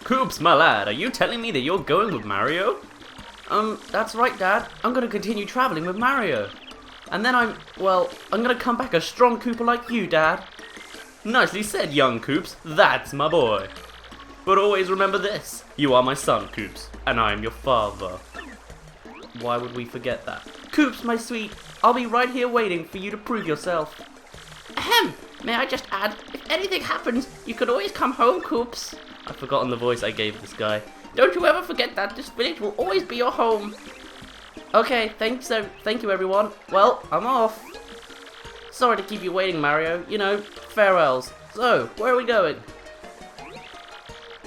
Koops, my lad, are you telling me that you're going with Mario? That's right, Dad. I'm gonna continue traveling with Mario. And then I'm gonna come back a strong Koopa like you, Dad. Nicely said, young Koops. That's my boy. But always remember this. You are my son, Koops, and I am your father. Why would we forget that? Koops, my sweet, I'll be right here waiting for you to prove yourself. Ahem! May I just add, if anything happens, you could always come home, Koops. I've forgotten the voice I gave this guy. Don't you ever forget that this village will always be your home. Okay, thank you everyone. Well, I'm off. Sorry to keep you waiting, Mario. You know, farewells. So, where are we going?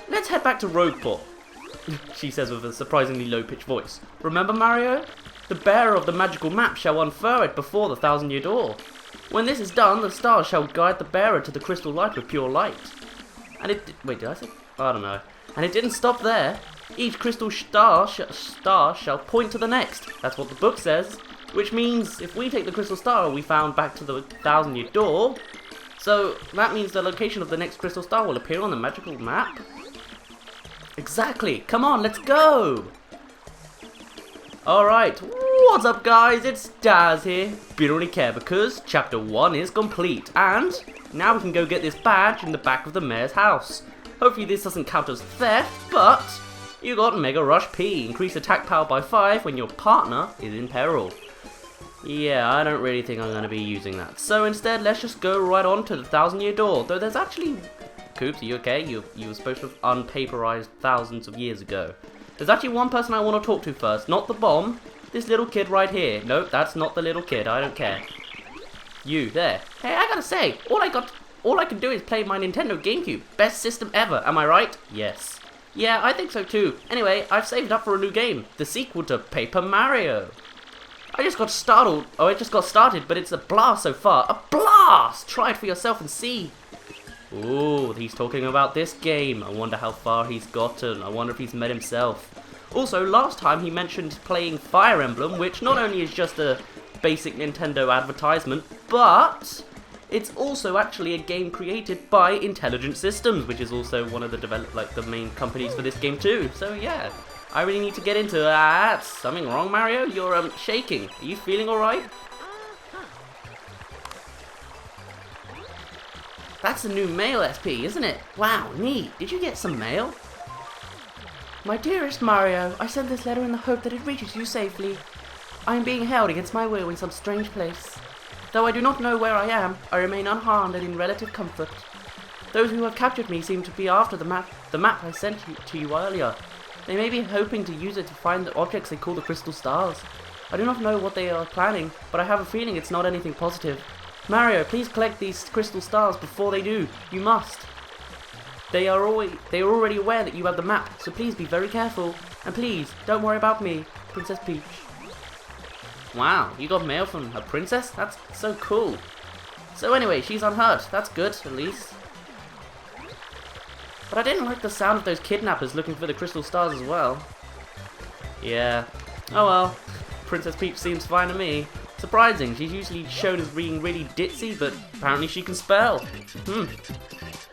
Let's head back to Rogueport, she says with a surprisingly low-pitched voice. Remember, Mario? The bearer of the magical map shall unfurl it before the 1,000-year door. When this is done, the stars shall guide the bearer to the crystal light with pure light. And wait, did I say? I don't know. And it didn't stop there. Each crystal star shall point to the next. That's what the book says. Which means if we take the crystal star we found back to the 1,000-year door, so that means the location of the next crystal star will appear on the magical map? Exactly. Come on, let's go. Alright, what's up guys? It's Daz here. But you don't really care because chapter 1 is complete. And now we can go get this badge in the back of the mayor's house. Hopefully this doesn't count as theft, but you got Mega Rush P. Increase attack power by 5 when your partner is in peril. Yeah, I don't really think I'm going to be using that. So instead, let's just go right on to the 1,000-year door. Though there's actually... Koops, are you okay? You were supposed to have unpaperized thousands of years ago. There's actually one person I want to talk to first. Not the bomb. This little kid right here. Nope, that's not the little kid. I don't care. You, there. Hey, I gotta say, all I can do is play my Nintendo GameCube. Best system ever, am I right? Yes. Yeah, I think so too. Anyway, I've saved up for a new game. The sequel to Paper Mario. I just got startled. Oh, it just got started, but it's a blast so far. A blast! Try it for yourself and see. Ooh, he's talking about this game. I wonder how far he's gotten. I wonder if he's met himself. Also, last time he mentioned playing Fire Emblem, which not only is just a basic Nintendo advertisement, but it's also actually a game created by Intelligent Systems, which is also one of the main companies for this game too. So yeah, I really need to get into that. Something wrong, Mario? You're shaking. Are you feeling alright? That's a new mail SP, isn't it? Wow, neat. Did you get some mail? My dearest Mario, I sent this letter in the hope that it reaches you safely. I am being held against my will in some strange place. Though I do not know where I am, I remain unharmed and in relative comfort. Those who have captured me seem to be after the map I sent to you earlier. They may be hoping to use it to find the objects they call the crystal stars. I do not know what they are planning, but I have a feeling it's not anything positive. Mario, please collect these crystal stars before they do. You must. They are already aware that you have the map, so please be very careful. And please, don't worry about me, Princess Peach. Wow, you got mail from a princess? That's so cool. So anyway, she's unhurt. That's good, at least. But I didn't like the sound of those kidnappers looking for the crystal stars as well. Yeah. Oh well. Princess Peach seems fine to me. Surprising, she's usually shown as being really ditzy, but apparently she can spell.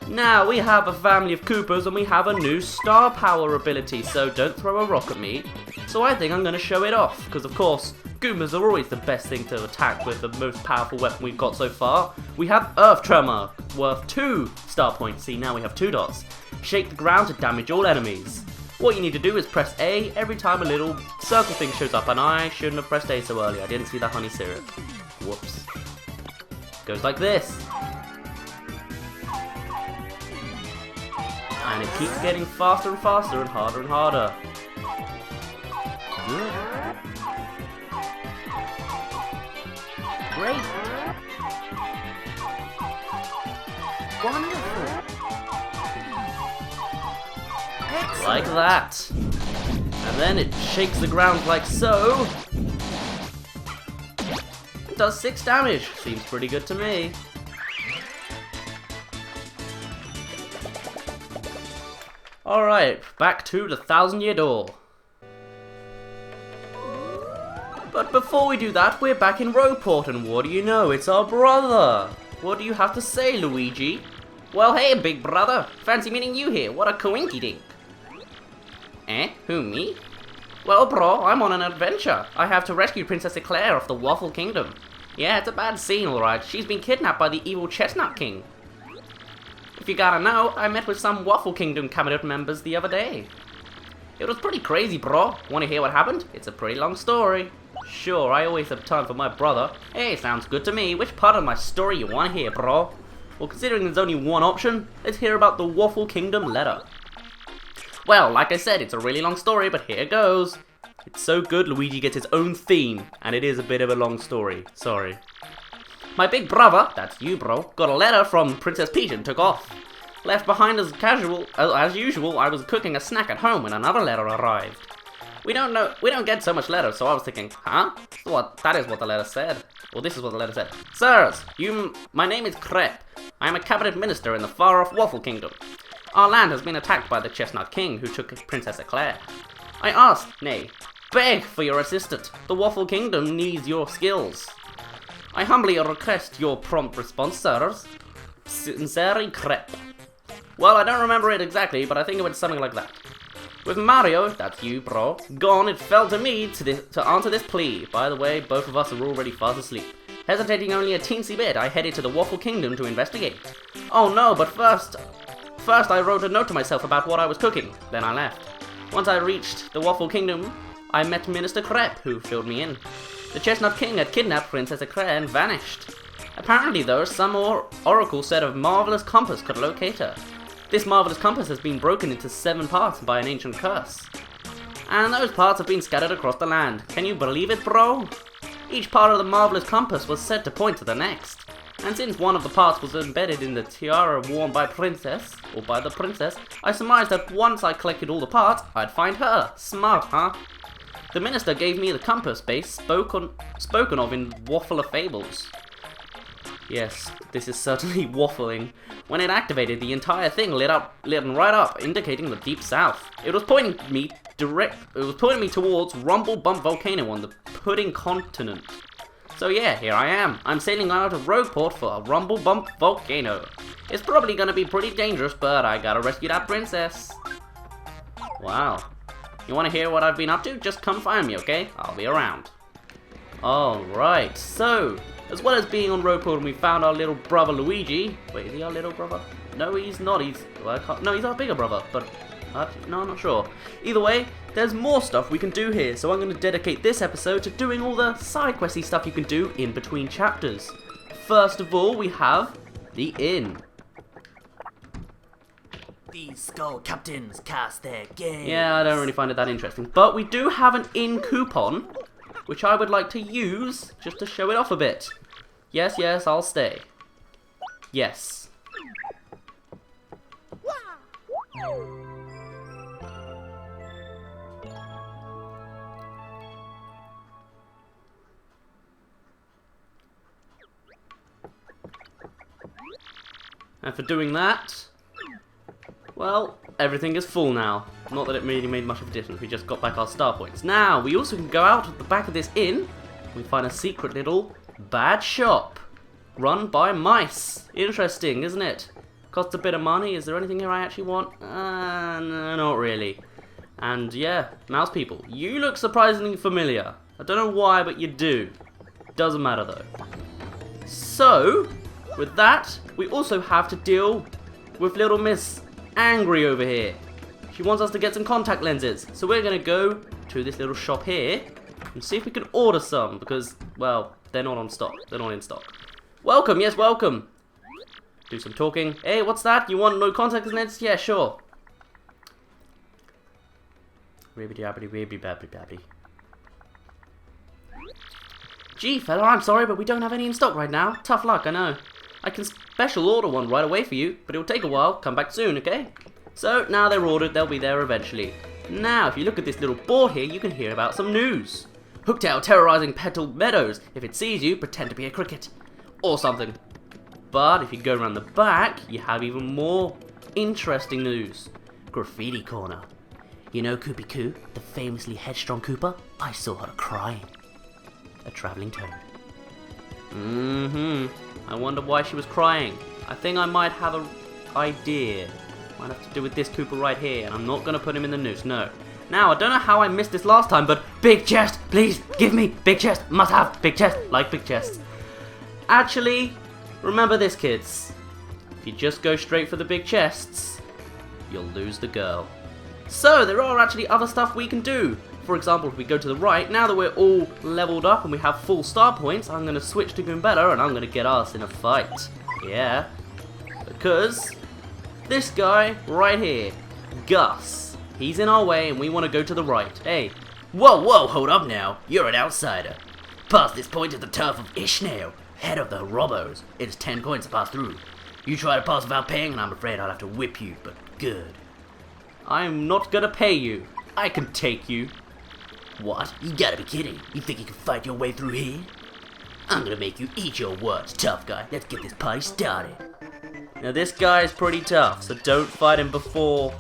Now we have a family of Koopas and we have a new star power ability, so don't throw a rock at me. So I think I'm going to show it off, because of course, Goombas are always the best thing to attack with the most powerful weapon we've got so far. We have Earth Tremor, worth 2 star points. See, now we have 2 dots. Shake the ground to damage all enemies. What you need to do is press A every time a little circle thing shows up, and I shouldn't have pressed A so early. I didn't see the honey syrup. Whoops. Goes like this. And it keeps getting faster and faster and harder and harder. Good. Great. Wonderful. Excellent. Like that. And then it shakes the ground like so. It does 6 damage. Seems pretty good to me. Alright, back to the 1,000-year door. But before we do that, we're back in Rogueport, and what do you know? It's our brother! What do you have to say, Luigi? Well, hey, big brother. Fancy meeting you here. What a coinky-dink. Eh? Who, me? Well, bro, I'm on an adventure. I have to rescue Princess Eclair of the Waffle Kingdom. Yeah, it's a bad scene, alright. She's been kidnapped by the evil Chestnut King. If you gotta know, I met with some Waffle Kingdom cabinet members the other day. It was pretty crazy, bro. Wanna hear what happened? It's a pretty long story. Sure, I always have time for my brother. Hey, sounds good to me. Which part of my story you wanna hear, bro? Well, considering there's only one option, let's hear about the Waffle Kingdom letter. Well, like I said, it's a really long story, but here goes. It's so good, Luigi gets his own theme, and it is a bit of a long story. Sorry. My big brother, that's you, bro, got a letter from Princess Peach and took off. Left behind as usual, I was cooking a snack at home when another letter arrived. We don't get so much letters, so I was thinking, huh? That is what the letter said. Well, this is what the letter said. Sirs, my name is Crepe. I am a cabinet minister in the far-off Waffle Kingdom. Our land has been attacked by the Chestnut King, who took Princess Eclair. I ask, nay, beg for your assistance. The Waffle Kingdom needs your skills. I humbly request your prompt response, sirs. Sincerely, Crepe. Well, I don't remember it exactly, but I think it went something like that. With Mario, that's you, bro, gone, it fell to me to answer this plea. By the way, both of us are already fast asleep. Hesitating only a teensy bit, I headed to the Waffle Kingdom to investigate. Oh no, but first I wrote a note to myself about what I was cooking, then I left. Once I reached the Waffle Kingdom, I met Minister Crepe, who filled me in. The Chestnut King had kidnapped Princess Eclair and vanished. Apparently though, some oracle said a marvelous compass could locate her. This marvelous compass has been broken into 7 parts by an ancient curse. And those parts have been scattered across the land. Can you believe it, bro? Each part of the marvelous compass was said to point to the next. And since one of the parts was embedded in the tiara worn by the princess, I surmised that once I collected all the parts, I'd find her. Smart, huh? The minister gave me the compass base spoken of in Waffler Fables. Yes, this is certainly waffling. When it activated, the entire thing lit right up, indicating the deep south. It was pointing me towards Rumble Bump Volcano on the Pudding Continent. So yeah, here I am. I'm sailing out of Rogueport for a Rumble Bump Volcano. It's probably gonna be pretty dangerous, but I gotta rescue that princess. Wow. You wanna hear what I've been up to? Just come find me, okay? I'll be around. Alright, so, as well as being on Rogueport, we found our little brother Luigi. Wait, is he our little brother? No, he's not. He's our bigger brother, but no, I'm not sure. Either way, there's more stuff we can do here, so I'm going to dedicate this episode to doing all the side questy stuff you can do in between chapters. First of all, we have the inn. These skull captains cast their gaze. Yeah, I don't really find it that interesting, but we do have an inn coupon, which I would like to use just to show it off a bit. Yes, I'll stay. Yes. And for doing that, well, everything is full now. Not that it really made much of a difference, we just got back our star points. Now, we also can go out of the back of this inn, we find a secret little bad shop, run by mice. Interesting, isn't it? Costs a bit of money. Is there anything here I actually want? No, not really. And yeah, mouse people, you look surprisingly familiar. I don't know why, but you do. Doesn't matter though. So, with that, we also have to deal with little Miss Angry over here. She wants us to get some contact lenses. So we're going to go to this little shop here and see if we can order some because, well, they're not on stock. They're not in stock. Welcome, yes, welcome. Do some talking. Hey, what's that? You want no contact lenses? Yeah, sure. Ribbity-dabbity-ribbity-babbity-babby. Gee, fella, I'm sorry, but we don't have any in stock right now. Tough luck, I know. I can special order one right away for you, but it'll take a while. Come back soon, okay? So, now they're ordered, they'll be there eventually. Now, if you look at this little board here, you can hear about some news. Hooktail terrorizing Petal Meadows. If it sees you, pretend to be a cricket. Or something. But if you go around the back, you have even more interesting news. Graffiti Corner. You know Koopy Koo, the famously headstrong Koopa? I saw her crying. A travelling toad. I wonder why she was crying. I think I might have an idea. Might have to do with this Koopa right here, and I'm not going to put him in the news, no. Now, I don't know how I missed this last time, but big chest, please, give me big chest, must have big chest, like big chest. Actually, remember this, kids. If you just go straight for the big chests, you'll lose the girl. So, there are actually other stuff we can do. For example, if we go to the right, now that we're all leveled up and we have full star points, I'm going to switch to Goombella and I'm going to get us in a fight. Yeah. Because this guy right here, Gus, he's in our way and we want to go to the right. Hey. Whoa, whoa, hold up now. You're an outsider. Past this point is the turf of Ishnael, head of the Robos. It's 10 coins to pass through. You try to pass without paying and I'm afraid I'll have to whip you, but good. I'm not going to pay you. I can take you. What? You gotta be kidding. You think you can fight your way through here? I'm gonna make you eat your words, tough guy. Let's get this party started. Now this guy is pretty tough, so don't fight him before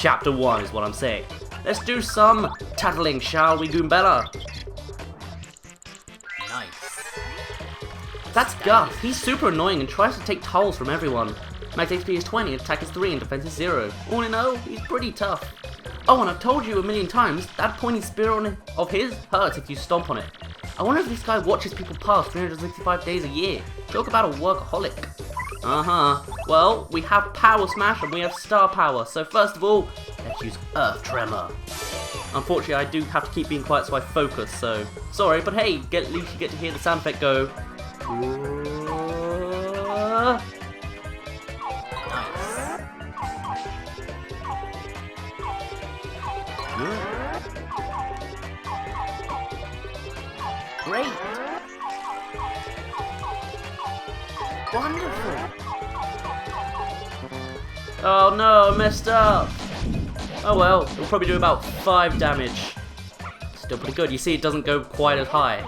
Chapter 1 is what I'm saying. Let's do some tattling, shall we, Goombella? Nice. That's Gus. He's super annoying and tries to take tolls from everyone. Max HP is 20, attack is 3, and defense is 0. All in all, he's pretty tough. Oh, and I've told you a million times, that pointy spear of his hurts if you stomp on it. I wonder if this guy watches people pass 365 days a year. Talk about a workaholic. Well, we have Power Smash and we have Star Power, so first of all, let's use Earth Tremor. Unfortunately, I do have to keep being quiet so I focus, so sorry, but hey, at least you get to hear the sound effect go. Great. Wonderful. Oh no, I messed up. Oh well, it'll probably do about 5 damage. Still pretty good. You see, it doesn't go quite as high.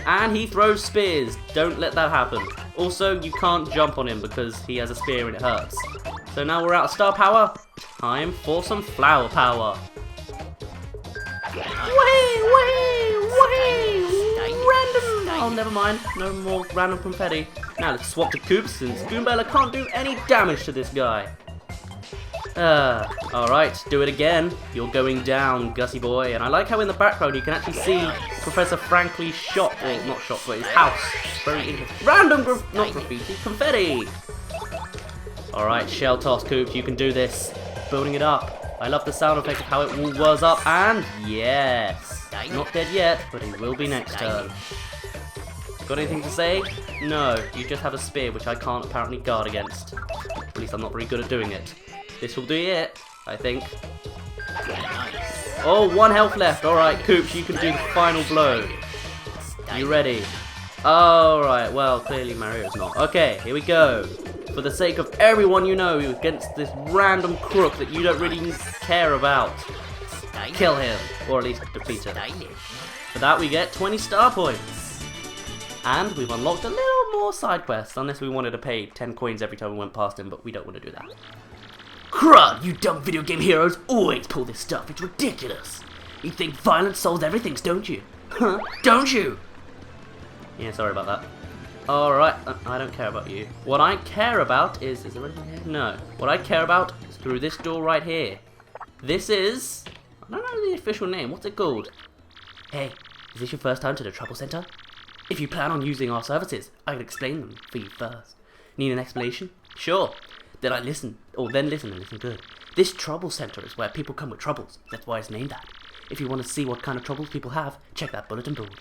And he throws spears. Don't let that happen. Also, you can't jump on him because he has a spear and it hurts. So now we're out of star power. Time for some flower power. Random! Oh, never mind. No more random confetti. Now let's swap to Coop since Goombella can't do any damage to this guy. Alright, do it again. You're going down, Gussie boy. And I like how in the background you can actually see Professor Frankly's shop. Well, not shop, but his house. Very interesting. Random, not graffiti, confetti! Alright, shell toss, Coop. You can do this. Building it up. I love the sound effect of how it all whirs up, and yes! Not dead yet, but he will be next turn. Got anything to say? No, you just have a spear, which I can't apparently guard against. At least I'm not very good at doing it. This will do it, I think. Oh, 1 health left. Alright, Coops, you can do the final blow. You ready? Alright, well, clearly Mario's not. Okay, here we go. For the sake of everyone you know against this random crook that you don't really care about. Kill him, or at least defeat him. For that we get 20 star points. And we've unlocked a little more side quests, unless we wanted to pay 10 coins every time we went past him, but we don't want to do that. Crud, you dumb video game heroes always pull this stuff, it's ridiculous. You think violence solves everything, don't you? Huh? Don't you? Yeah, sorry about that. Alright, I don't care about you. What I care about is there anything here? No. What I care about is through this door right here. This is... I don't know the official name. What's it called? Hey, is this your first time to the Trouble Center? If you plan on using our services, I can explain them for you first. Need an explanation? Sure. Then listen and listen good. This Trouble Center is where people come with troubles. That's why it's named that. If you want to see what kind of troubles people have, check that bulletin board.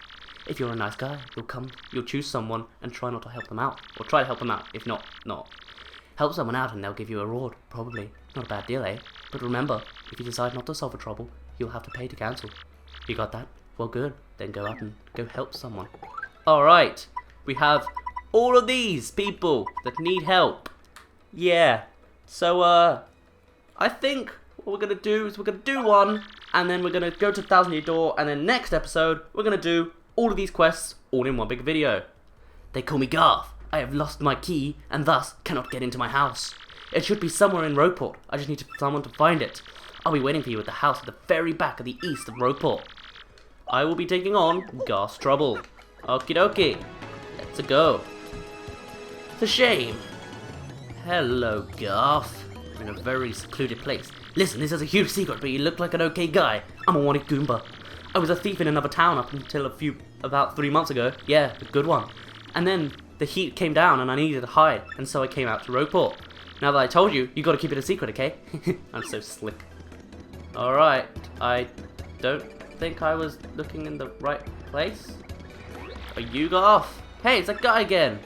If you're a nice guy, you'll choose someone and try not to help them out. Or try to help them out. If not. Help someone out and they'll give you a reward. Probably. Not a bad deal, eh? But remember, if you decide not to solve a trouble, you'll have to pay to cancel. You got that? Well, good. Then go out and go help someone. Alright. We have all of these people that need help. Yeah. So, I think what we're going to do is we're going to do one, and then we're going to go to 1,000 Year Door, and then next episode, we're going to do all of these quests all in one big video. They call me Garth. I have lost my key, and thus cannot get into my house. It should be somewhere in Rogueport. I just need someone to find it. I'll be waiting for you at the house at the very back of the east of Rogueport. I will be taking on Garth's Trouble. Okie dokie. Let's go. It's a shame. Hello, Garth. I'm in a very secluded place. Listen, this is a huge secret, but you look like an okay guy. I'm a wanted Goomba. I was a thief in another town up until about 3 months ago. Yeah, a good one. And then the heat came down and I needed to hide, and so I came out to Rogueport. Now that I told you, you gotta keep it a secret, okay? I'm so slick. Alright, I don't think I was looking in the right place. Are you Garth? Hey, it's that guy again.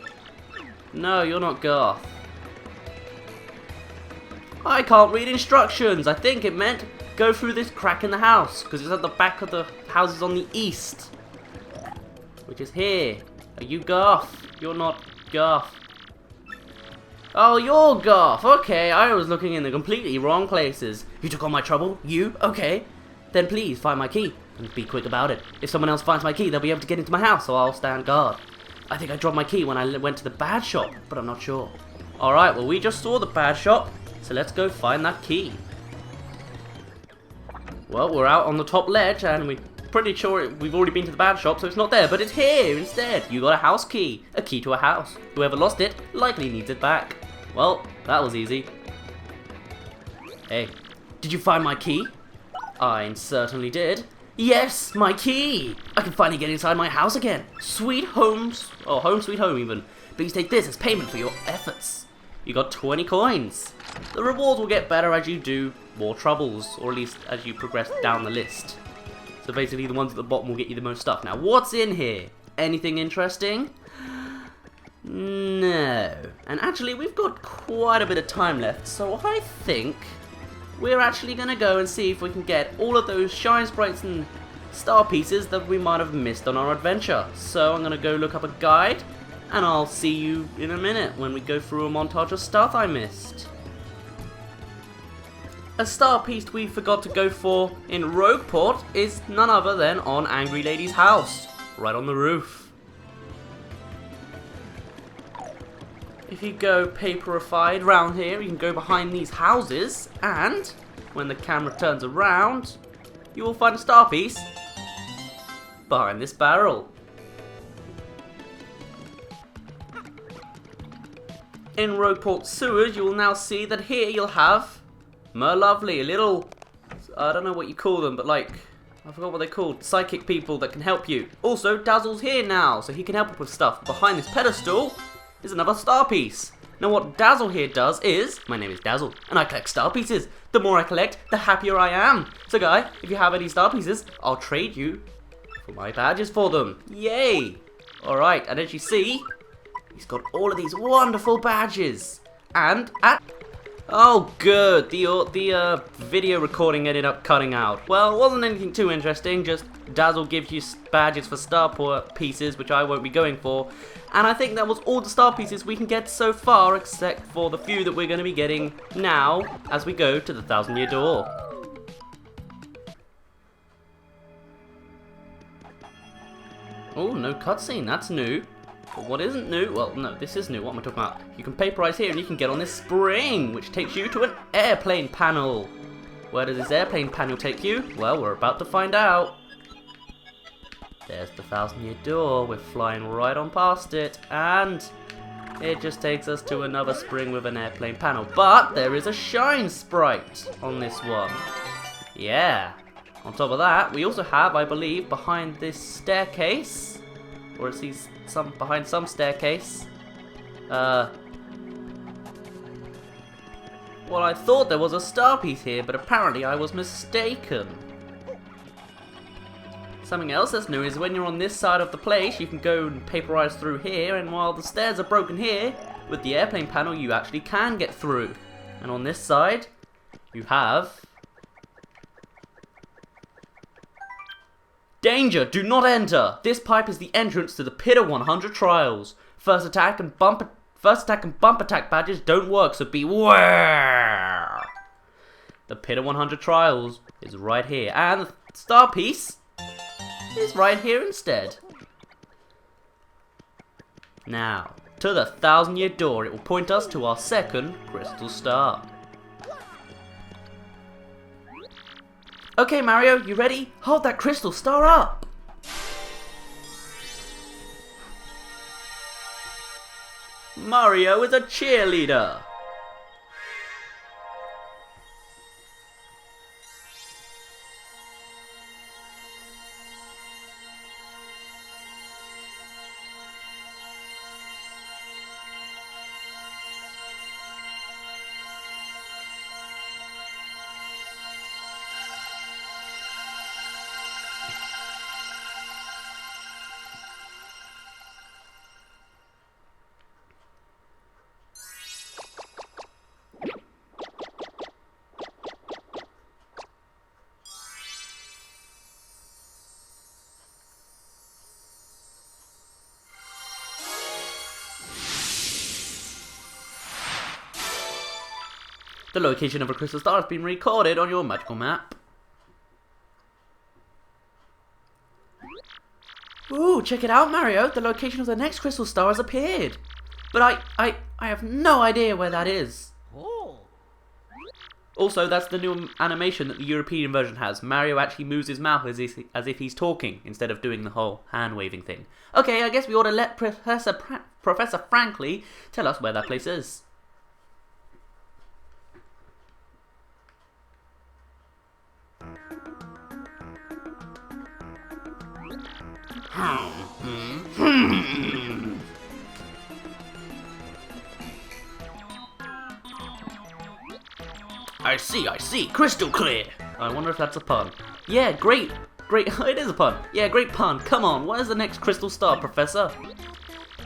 No, you're not Garth. I can't read instructions. I think it meant go through this crack in the house, because it's at the back of the houses on the east, which is here. Are you Garth? You're not Garth. Oh, you're Garth. Okay, I was looking in the completely wrong places. You took all my trouble? You? Okay. Then please find my key, and be quick about it. If someone else finds my key, they'll be able to get into my house, so I'll stand guard. I think I dropped my key when I went to the bad shop, but I'm not sure. Alright, well we just saw the bad shop, so let's go find that key. Well, we're out on the top ledge, and we're pretty sure we've already been to the bad shop, so it's not there, but it's here instead. You got a house key, a key to a house. Whoever lost it likely needs it back. Well, that was easy. Hey, did you find my key? I certainly did. Yes, my key! I can finally get inside my house again. Sweet homes, or home sweet home even. Please take this as payment for your efforts. You got 20 coins. The rewards will get better as you do more troubles, or at least as you progress down the list. So basically the ones at the bottom will get you the most stuff. Now, what's in here? Anything interesting? No. And actually, we've got quite a bit of time left, so I think we're actually going to go and see if we can get all of those shine sprites and star pieces that we might have missed on our adventure. So I'm going to go look up a guide, and I'll see you in a minute when we go through a montage of stuff I missed. A star piece we forgot to go for in Rogueport is none other than on Angry Lady's house, right on the roof. If you go paperified round here, you can go behind these houses, and when the camera turns around, you will find a star piece behind this barrel. In Rogueport sewers, you will now see that here you'll have Merlovely, a little, I don't know what you call them, but like, I forgot what they're called, psychic people that can help you. Also, Dazzle's here now, so he can help with stuff. Behind this pedestal is another star piece. Now what Dazzle here does is, my name is Dazzle, and I collect star pieces. The more I collect, the happier I am. So guy, if you have any star pieces, I'll trade you for my badges for them. Yay! Alright, and as you see, he's got all of these wonderful badges. And oh good, the video recording ended up cutting out. Well, it wasn't anything too interesting, just Dazzle gives you badges for star pieces, which I won't be going for. And I think that was all the star pieces we can get so far, except for the few that we're going to be getting now as we go to the 1,000-Year Door. Oh, no cutscene, that's new. But what isn't new, well no, this is new, what am I talking about? You can paperize here and you can get on this spring, which takes you to an airplane panel. Where does this airplane panel take you? Well, we're about to find out. There's the 1,000-Year Door, we're flying right on past it, and it just takes us to another spring with an airplane panel. But there is a shine sprite on this one. Yeah. On top of that, we also have, I believe, behind this staircase, or it sees behind some staircase. Well, I thought there was a star piece here, but apparently I was mistaken. Something else that's new is when you're on this side of the place, you can go and paperize through here, and while the stairs are broken here, with the airplane panel you actually can get through. And on this side, you have danger! Do not enter! This pipe is the entrance to the Pit of 100 Trials. First attack and bump attack badges don't work, so beware! The Pit of 100 Trials is right here, and the star piece is right here instead. Now, to the 1,000-Year Door. It will point us to our second crystal star. Okay, Mario, you ready? Hold that crystal star up! Mario is a cheerleader! The location of a crystal star has been recorded on your magical map. Ooh, check it out, Mario. The location of the next crystal star has appeared. But I have no idea where that is. Oh. Also, that's the new animation that the European version has. Mario actually moves his mouth as if he's talking, instead of doing the whole hand-waving thing. Okay, I guess we ought to let Professor Franklin tell us where that place is. I see, crystal clear. I wonder if that's a pun. Yeah, great, it is a pun. Yeah, great pun. Come on, where's the next crystal star, Professor?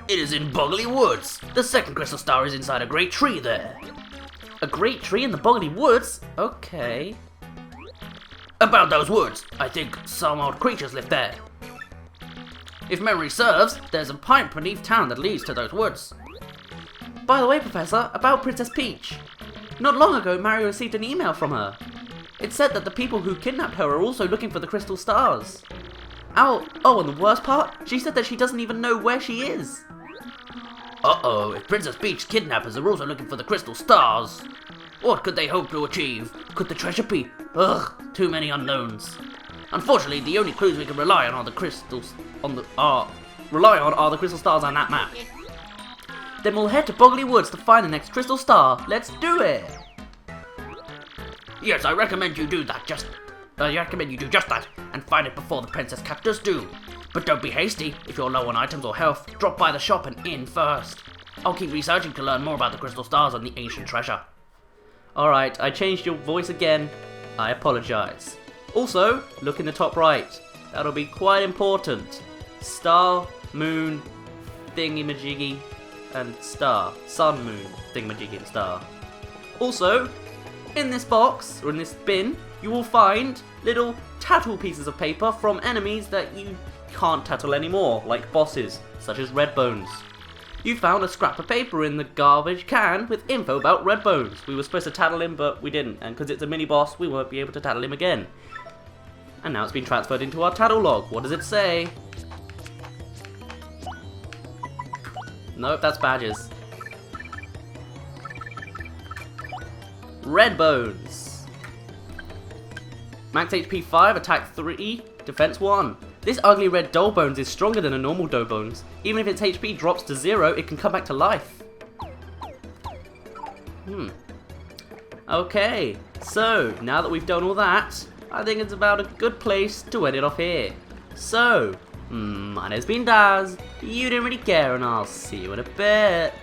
It is in Boggly Woods. The second crystal star is inside a great tree there. A great tree in the Boggly Woods? Okay. About those woods, I think some odd creatures live there. If memory serves, there's a pipe beneath town that leads to those woods. By the way, Professor, about Princess Peach. Not long ago, Mario received an email from her. It said that the people who kidnapped her are also looking for the crystal stars. Oh, and the worst part? She said that she doesn't even know where she is. Uh-oh, if Princess Peach's kidnappers are also looking for the crystal stars, what could they hope to achieve? Could the treasure be? Ugh, too many unknowns. Unfortunately, the only clues we can rely on are the crystal stars on that map. Then we'll head to Boggly Woods to find the next crystal star. Let's do it! Yes, I recommend you do just that, and find it before the princess captors do. But don't be hasty. If you're low on items or health, drop by the shop and inn first. I'll keep researching to learn more about the crystal stars and the ancient treasure. Alright, I changed your voice again. I apologise. Also, look in the top right. That'll be quite important. Star, moon, thingy-majiggy, and star. Sun, moon, thingamajiggy, and star. Also, in this box, or in this bin, you will find little tattle pieces of paper from enemies that you can't tattle anymore, like bosses, such as Redbones. You found a scrap of paper in the garbage can with info about Redbones. We were supposed to tattle him, but we didn't, and because it's a mini-boss, we won't be able to tattle him again. And now it's been transferred into our tattle log. What does it say? Nope, that's badges. Redbones. Max HP 5, attack 3, defense 1. This ugly red Dollbones is stronger than a normal Dollbones. Even if its HP drops to 0, it can come back to life. Okay, so now that we've done all that, I think it's about a good place to end it off here. So, my name's been Daz, you didn't really care, and I'll see you in a bit.